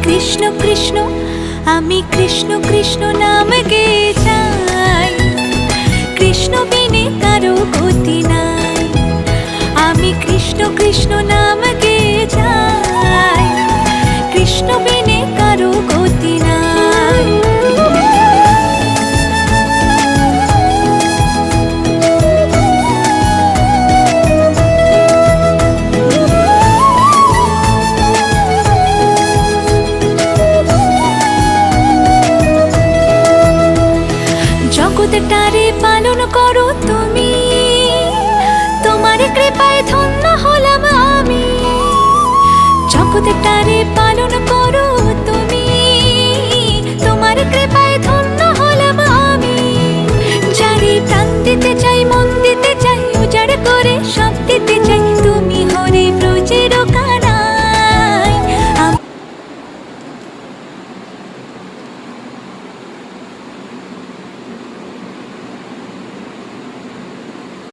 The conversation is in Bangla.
কৃষ্ণ কৃষ্ণ, আমি কৃষ্ণ কৃষ্ণ নাম গেয়ে যাই। কৃষ্ণ বিনে কারো গতি নাই। আমি কৃষ্ণ কৃষ্ণ নাম